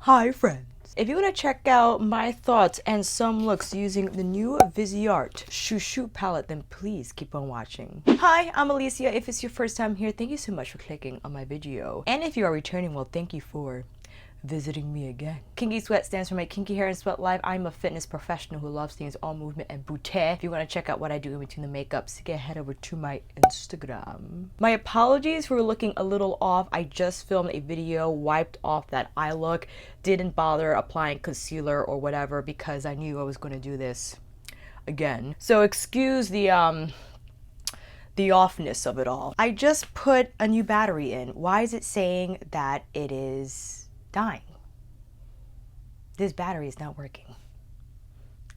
Hi friends! If you want to check out my thoughts and some looks using the new Viseart Chou Chou palette, then please keep on watching. Hi, I'm Alicia. If it's your first time here, thank you so much for clicking on my video. And if you are returning, well, thank you for visiting me again. Kinky Sweat stands for my kinky hair and sweat life. I'm a fitness professional who loves things all movement and beauty. If you want to check out what I do in between the makeups, get head over to my Instagram. My apologies for looking a little off. I just filmed a video, wiped off that eye look, didn't bother applying concealer or whatever because I knew I was going to do this again. So excuse the offness of it all. I just put a new battery in. Why is it saying that it is dying? This battery is not working.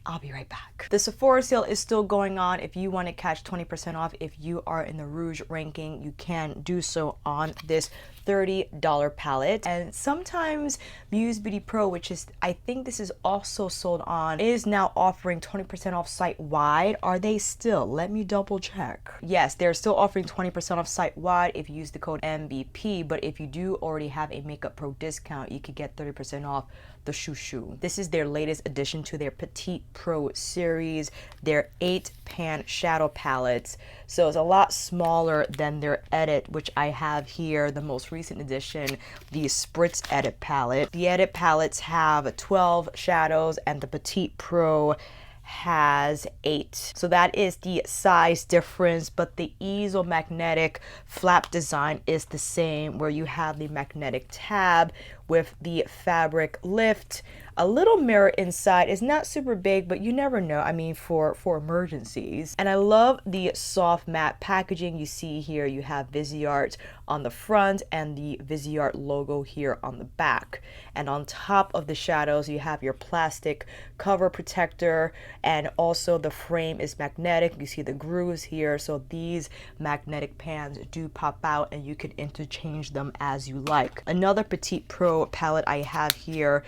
I'll be right back. The Sephora sale is still going on. If you want to catch 20% off, if you are in the Rouge ranking, you can do so on this $30 palette. And sometimes Muse Beauty Pro, which is, I think this is also sold on, is now offering 20% off site-wide. Are they still? Let me double check. Yes, they're still offering 20% off site-wide if you use the code MVP, but if you do already have a Makeup Pro discount, you could get 30% off the Chou Chou. This is their latest addition to their Petite Pro series, their 8-pan shadow palettes. So it's a lot smaller than their Edit, which I have here, the most recent edition, the Spritz Edit palette. The Edit palettes have 12 shadows and the Petite Pro has 8. So that is the size difference, but the easel magnetic flap design is the same, where you have the magnetic tab with the fabric lift. A little mirror inside is not super big, but you never know. I mean, for emergencies. And I love the soft matte packaging. You see here, you have Viseart on the front and the Viseart logo here on the back. And on top of the shadows, you have your plastic cover protector, and also the frame is magnetic. You see the grooves here. So these magnetic pans do pop out and you can interchange them as you like. Another Petite Pro palette I have here,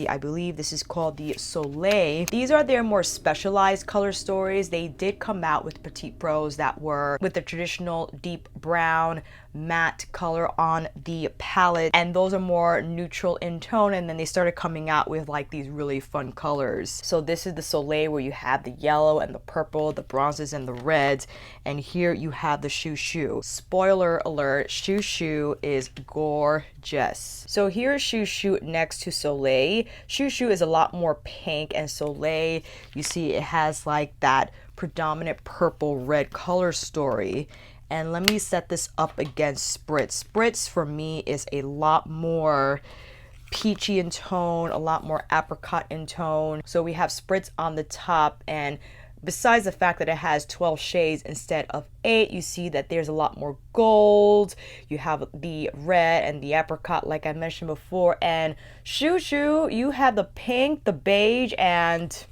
I believe this is called the Soleil. These are their more specialized color stories. They did come out with Petite Pros that were with the traditional deep brown matte color on the palette, and those are more neutral in tone, and then they started coming out with like these really fun colors. So this is the Soleil, where you have the yellow and the purple, the bronzes and the reds, and here you have the Chou Chou. Spoiler alert, Chou Chou is gorgeous. So here's Chou Chou next to Soleil. Chou Chou is a lot more pink, and Soleil, you see it has like that predominant purple red color story. And let me set this up against Spritz. Spritz for me is a lot more peachy in tone, a lot more apricot in tone. So we have Spritz on the top, and besides the fact that it has 12 shades instead of 8, you see that there's a lot more gold. You have the red and the apricot like I mentioned before. And Chou Chou, you have the pink, the beige, and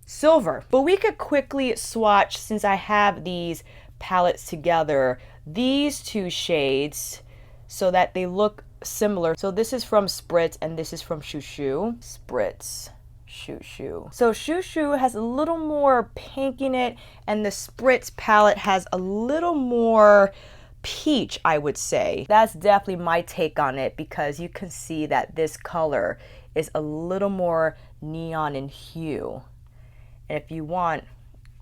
silver. But we could quickly swatch, since I have these palettes together, these two shades so that they look similar. So this is from Spritz and this is from Chou Chou. Spritz, Chou Chou. So Chou Chou has a little more pink in it, and the Spritz palette has a little more peach, I would say. That's definitely my take on it, because you can see that this color is a little more neon in hue. And if you want,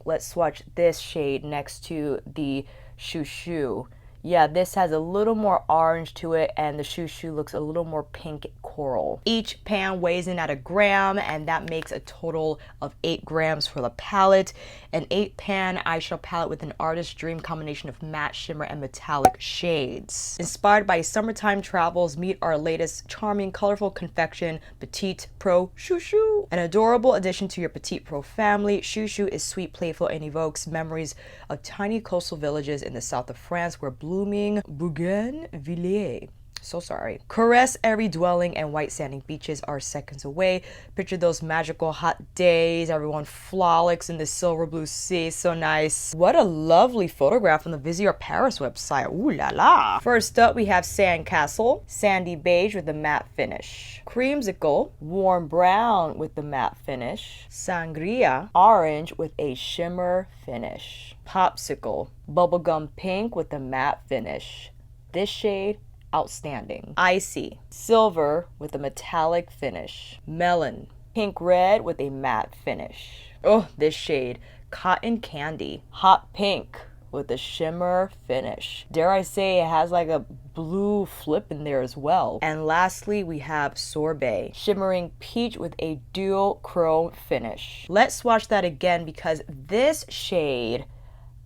let's swatch this shade next to the Chou Chou. Yeah, this has a little more orange to it, and the Chou Chou looks a little more pink coral. Each pan weighs in at 1 gram, and that makes a total of 8 grams for the palette. An 8-pan eyeshadow palette with an artist's dream combination of matte, shimmer, and metallic shades. Inspired by summertime travels, meet our latest charming, colorful confection, Petite Pro Chou Chou. An adorable addition to your Petite Pro family, Chou Chou is sweet, playful, and evokes memories of tiny coastal villages in the south of France where blooming bougainvillea, so sorry, caress every dwelling, and white sanding beaches are seconds away. Picture those magical hot days, everyone frolics in the silver blue sea. So nice. What a lovely photograph on the Viseart Paris website. Ooh la la. First up, we have Sandcastle, sandy beige with the matte finish. Creamsicle, warm brown with the matte finish. Sangria, orange with a shimmer finish. Popsicle, bubblegum pink with the matte finish. This shade outstanding. Icy, silver with a metallic finish. Melon, pink red with a matte finish. Oh, this shade, cotton candy. Hot pink with a shimmer finish. Dare I say it has like a blue flip in there as well. And lastly, we have Sorbet, shimmering peach with a dual chrome finish. Let's swatch that again because this shade,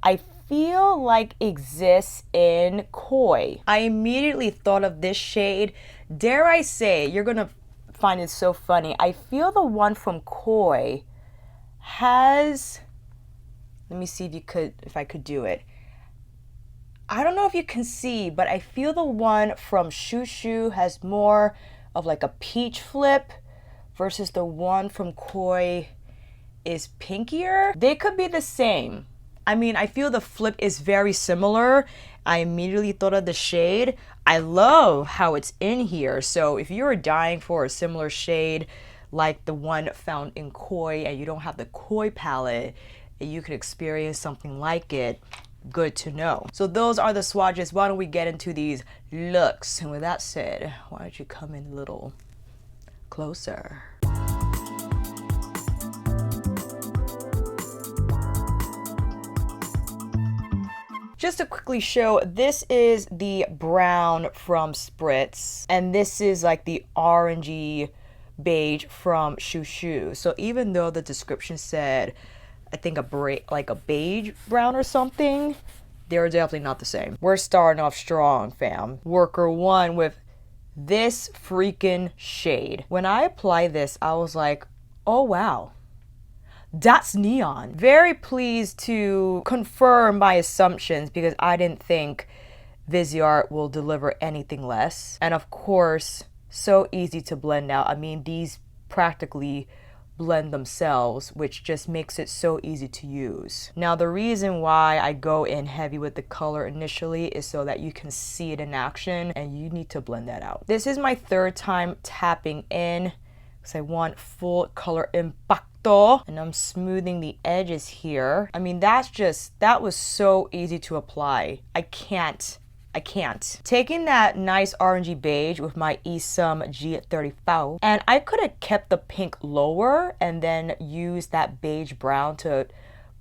I feel like exists in Koi. I immediately thought of this shade. Dare I say, you're gonna find it so funny. I feel the one from Koi has, let me see if I could do it. I don't know if you can see, but I feel the one from Chou Chou has more of like a peach flip versus the one from Koi is pinkier. They could be the same. I mean, I feel the flip is very similar. I immediately thought of the shade. I love how it's in here. So if you're dying for a similar shade like the one found in Koi and you don't have the Koi palette, you could experience something like it. Good to know. So those are the swatches. Why don't we get into these looks? And with that said, why don't you come in a little closer? Just to quickly show, this is the brown from Spritz, and this is like the orangey beige from Chou Chou. So even though the description said, I think like a beige brown or something, they're definitely not the same. We're starting off strong, fam. Worker one with this freaking shade. When I applied this, I was like, oh wow, that's neon. Very pleased to confirm my assumptions because I didn't think Viseart will deliver anything less. And of course, so easy to blend out. I mean, these practically blend themselves, which just makes it so easy to use. Now, the reason why I go in heavy with the color initially is so that you can see it in action and you need to blend that out. This is my third time tapping in because I want full color impacto, and I'm smoothing the edges here. I mean, that was so easy to apply. I can't. Taking that nice orangey beige with my Isum G35, and I could have kept the pink lower and then used that beige brown to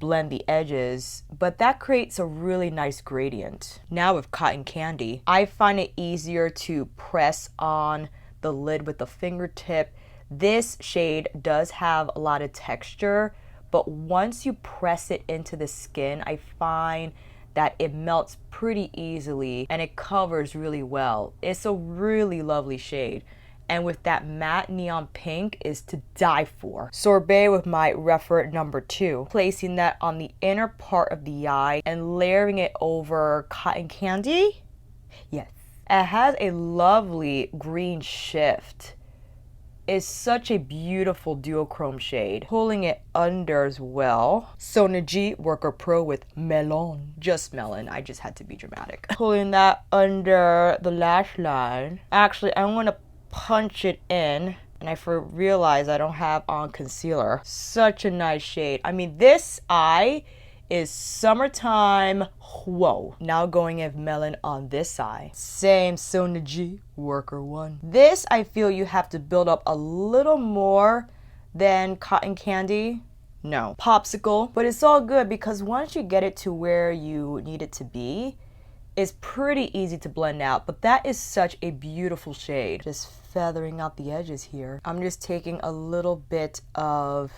blend the edges, but that creates a really nice gradient. Now with cotton candy, I find it easier to press on the lid with the fingertip. This shade does have a lot of texture, but once you press it into the skin, I find that it melts pretty easily and it covers really well. It's a really lovely shade. And with that matte neon pink is to die for. Sorbet with my reference number 2. Placing that on the inner part of the eye and layering it over cotton candy. Yes. It has a lovely green shift. Is such a beautiful duochrome shade. Pulling it under as well. Sonaji Worker Pro with Melon. Just melon, I just had to be dramatic. Pulling that under the lash line. Actually, I'm gonna punch it in, and I realize I don't have on concealer. Such a nice shade. I mean, this eye is summertime. Whoa. Now going in melon on this eye. Same Sonaji Worker 1. This, I feel you have to build up a little more than cotton candy. No. Popsicle. But it's all good because once you get it to where you need it to be, it's pretty easy to blend out. But that is such a beautiful shade. Just feathering out the edges here. I'm just taking a little bit of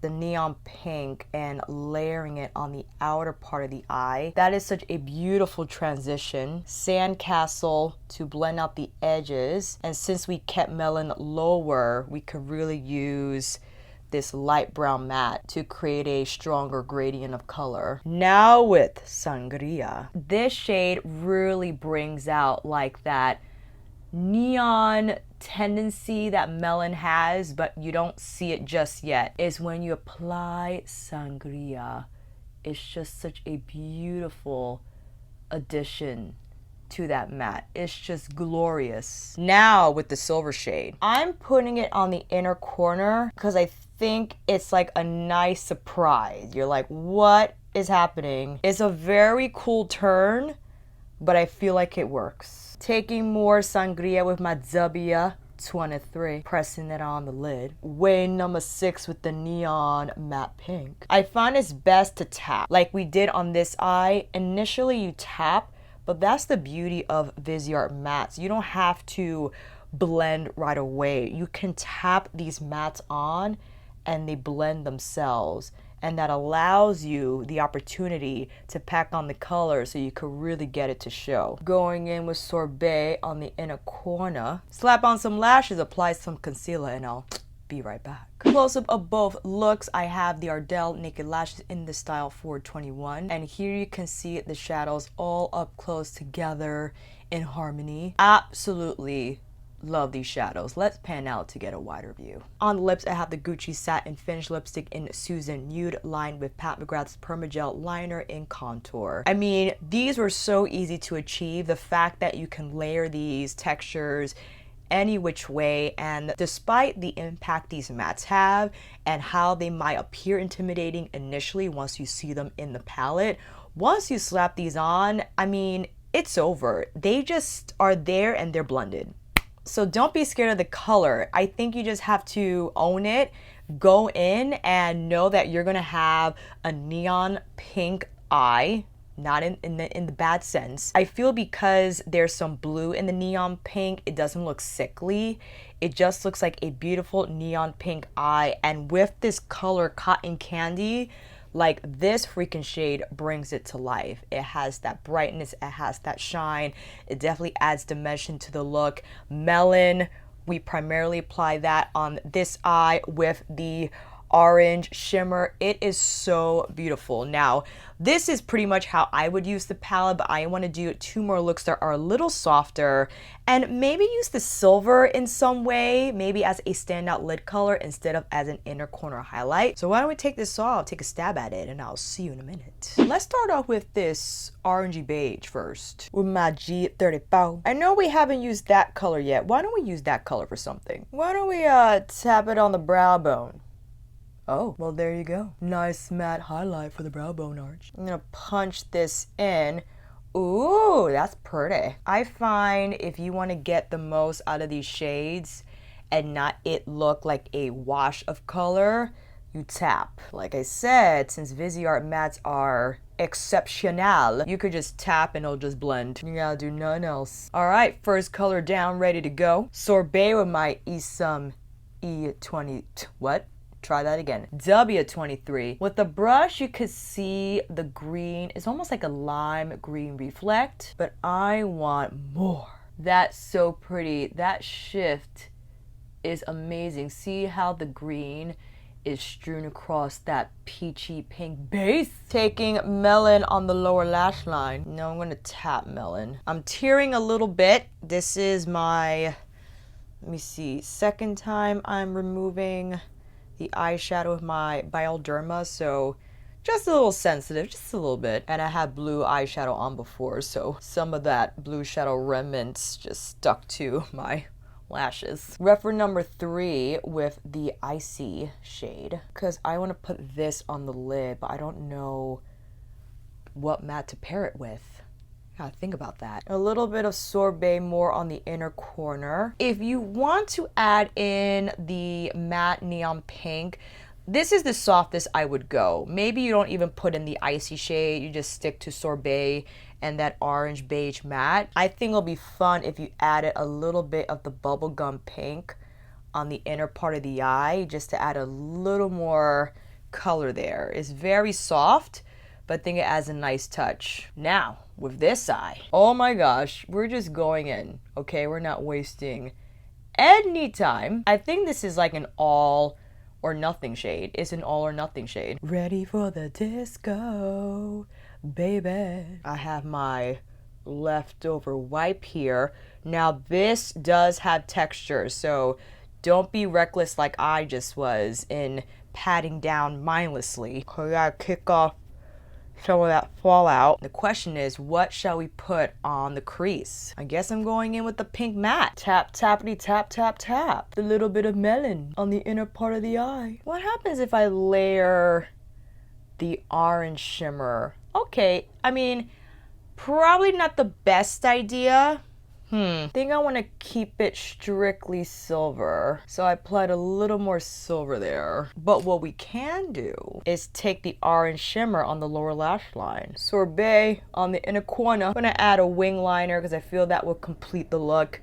the neon pink and layering it on the outer part of the eye. That is such a beautiful transition. Sandcastle to blend out the edges. And since we kept melon lower, we could really use this light brown matte to create a stronger gradient of color. Now with Sangria. This shade really brings out like that neon tendency that melon has, but you don't see it just yet, is when you apply Sangria. It's just such a beautiful addition to that matte. It's just glorious. Now with the silver shade, I'm putting it on the inner corner because I think it's like a nice surprise. You're like, what is happening? It's a very cool turn, but I feel like it works. Taking more sangria with my W23, pressing it on the lid. Way number 6 with the neon matte pink. I find it's best to tap like we did on this eye. Initially you tap, but that's the beauty of Viseart mattes. You don't have to blend right away. You can tap these mattes on and they blend themselves. And that allows you the opportunity to pack on the color so you could really get it to show. Going in with Sorbet on the inner corner. Slap on some lashes, apply some concealer, and I'll be right back. Close up of both looks. I have the Ardell Naked Lashes in the style 421. And here you can see the shadows all up close together in harmony. Absolutely love these shadows. Let's pan out to get a wider view. On the lips, I have the Gucci Satin Finish Lipstick in Susan Nude, lined with Pat McGrath's Permagel Liner in Contour. I mean, these were so easy to achieve. The fact that you can layer these textures any which way, and despite the impact these mattes have and how they might appear intimidating initially once you see them in the palette, once you slap these on, I mean, it's over. They just are there and they're blended. So don't be scared of the color. I think you just have to own it, go in and know that you're gonna have a neon pink eye, not in the bad sense. I feel because there's some blue in the neon pink, it doesn't look sickly. It just looks like a beautiful neon pink eye. And with this color Cotton Candy, like this freaking shade brings it to life. It has that brightness, it has that shine. It definitely adds dimension to the look. Melon, we primarily apply that on this eye with the orange shimmer. It is so beautiful. Now, this is pretty much how I would use the palette, but I want to do 2 more looks that are a little softer and maybe use the silver in some way, maybe as a standout lid color instead of as an inner corner highlight. So why don't we take this off, take a stab at it, and I'll see you in a minute. Let's start off with this orangey beige first with my G34. I know we haven't used that color yet. Why don't we use that color for something? Why don't we tap it on the brow bone? Oh, well, there you go. Nice matte highlight for the brow bone arch. I'm gonna punch this in. Ooh, that's pretty. I find if you want to get the most out of these shades and not it look like a wash of color, you tap. Like I said, since Viseart mattes are exceptional, you could just tap and it'll just blend. You gotta do nothing else. All right, first color down, ready to go. Sorbet with my E20, what? Try that again. W23. With the brush, you could see the green. It's almost like a lime green reflect, but I want more. That's so pretty. That shift is amazing. See how the green is strewn across that peachy pink base. Taking Melon on the lower lash line. Now I'm gonna tap Melon. I'm tearing a little bit. This is my, let me see, second time I'm removing the eyeshadow with my Bioderma, so just a little sensitive, just a little bit. And I had blue eyeshadow on before, so some of that blue shadow remnants just stuck to my lashes. Reference number 3 with the Icy shade, because I want to put this on the lid, but I don't know what matte to pair it with. Gotta think about that. A little bit of Sorbet more on the inner corner. If you want to add in the matte neon pink, this is the softest I would go. Maybe you don't even put in the Icy shade, you just stick to Sorbet and that orange beige matte. I think it'll be fun if you added a little bit of the bubblegum pink on the inner part of the eye, just to add a little more color there. It's very soft, but I think it adds a nice touch. Now, with this eye, oh my gosh, we're just going in, okay? We're not wasting any time. I think this is like an all or nothing shade. It's an all or nothing shade. Ready for the disco, baby. I have my leftover wipe here. Now this does have texture, so don't be reckless like I just was in patting down mindlessly. I gotta kick off some of that fallout. The question is, what shall we put on the crease? I guess I'm going in with the pink matte. Tap, tappity, tap, tap, tap. The little bit of Melon on the inner part of the eye. What happens if I layer the orange shimmer? Okay, I mean, probably not the best idea. I think I want to keep it strictly silver. So I applied a little more silver there. But what we can do is take the orange shimmer on the lower lash line. Sorbet on the inner corner. I'm going to add a wing liner because I feel that will complete the look.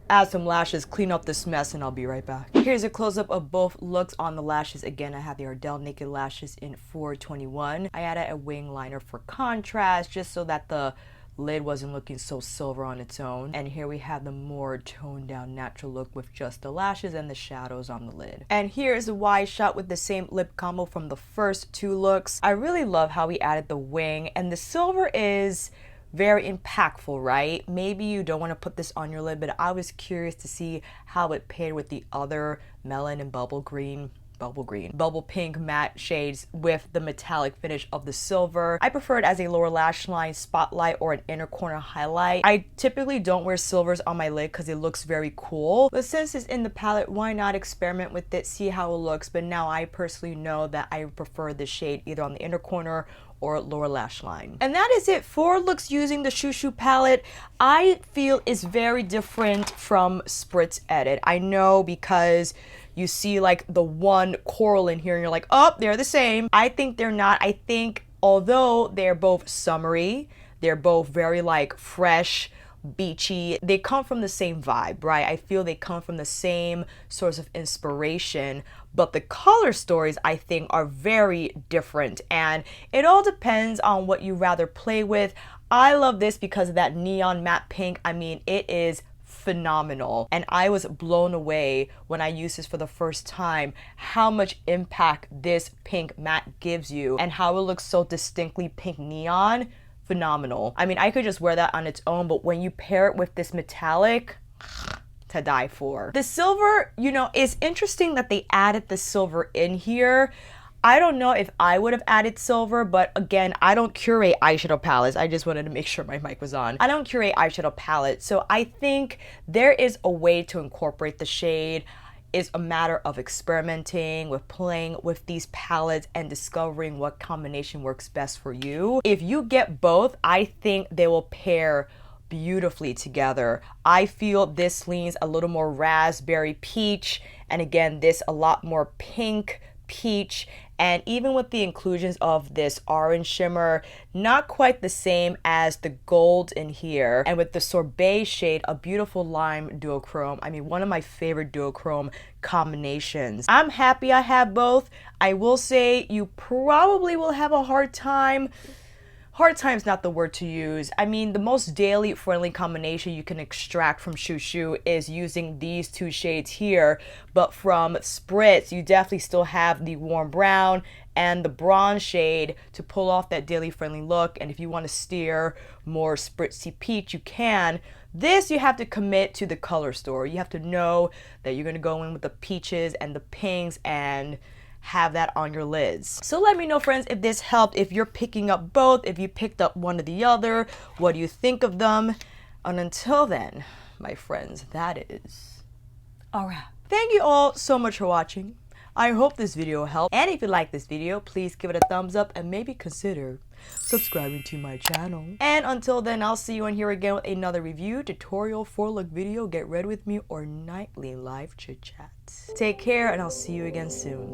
Add some lashes, clean up this mess, and I'll be right back. Here's a close-up of both looks on the lashes. Again, I have the Ardell Naked Lashes in 421. I added a wing liner for contrast, just so that the lid wasn't looking so silver on its own. And here we have the more toned down natural look with just the lashes and the shadows on the lid. And here's a wide shot with the same lip combo from the first two looks. I really love how we added the wing, and the silver is very impactful, right? Maybe you don't want to put this on your lid, but I was curious to see how it paired with the other melon and bubble pink matte shades with the metallic finish of the silver. I prefer it as a lower lash line spotlight or an inner corner highlight. I typically don't wear silvers on my lid because it looks very cool, but since it's in the palette, why not experiment with it, see how it looks. But now I personally know that I prefer this shade either on the inner corner or lower lash line. And that is it for looks using the Chou Chou palette. I feel is very different from Spritz Edit. I know because you see like the one coral in here and you're like, oh, they're the same. I think they're not. I think although they're both summery, they're both very like fresh, beachy, they come from the same vibe, right? I feel they come from the same source of inspiration, but the color stories I think are very different, and it all depends on what you rather play with. I love this because of that neon matte pink. I mean, it is phenomenal, and I was blown away when I used this for the first time how much impact this pink matte gives you and how it looks so distinctly pink neon. Phenomenal. I mean, I could just wear that on its own, but when you pair it with this metallic, to die for. The silver, you know, it's interesting that they added the silver in here. I don't know if I would have added silver, but again, I don't curate eyeshadow palettes. I just wanted to make sure my mic was on. I don't curate eyeshadow palettes, so I think there is a way to incorporate the shade. It's a matter of experimenting with playing with these palettes and discovering what combination works best for you. If you get both, I think they will pair beautifully together. I feel this leans a little more raspberry peach, and again, this a lot more pink peach, and even with the inclusions of this orange shimmer, not quite the same as the gold in here, and with the sorbet shade, a beautiful lime duochrome. I mean, one of my favorite duochrome combinations. I'm happy I have both. I will say you probably will have a hard time. Hard time's not the word to use. I mean, the most daily friendly combination you can extract from Chou Chou is using these two shades here, but from Spritz, you definitely still have the warm brown and the bronze shade to pull off that daily friendly look. And if you want to steer more spritzy peach, you can. This you have to commit to the color store. You have to know that you're going to go in with the peaches and the pinks and have that on your lids. So let me know, friends, if this helped, if you're picking up both, if you picked up one or the other, what do you think of them? And until then, my friends, that is a wrap. Thank you all so much for watching. I hope this video helped, and if you like this video, please give it a thumbs up and maybe consider subscribing to my channel. And until then, I'll see you on here again with another review, tutorial, 4-look video, get ready with me, or nightly live chit chat. Take care, and I'll see you again soon.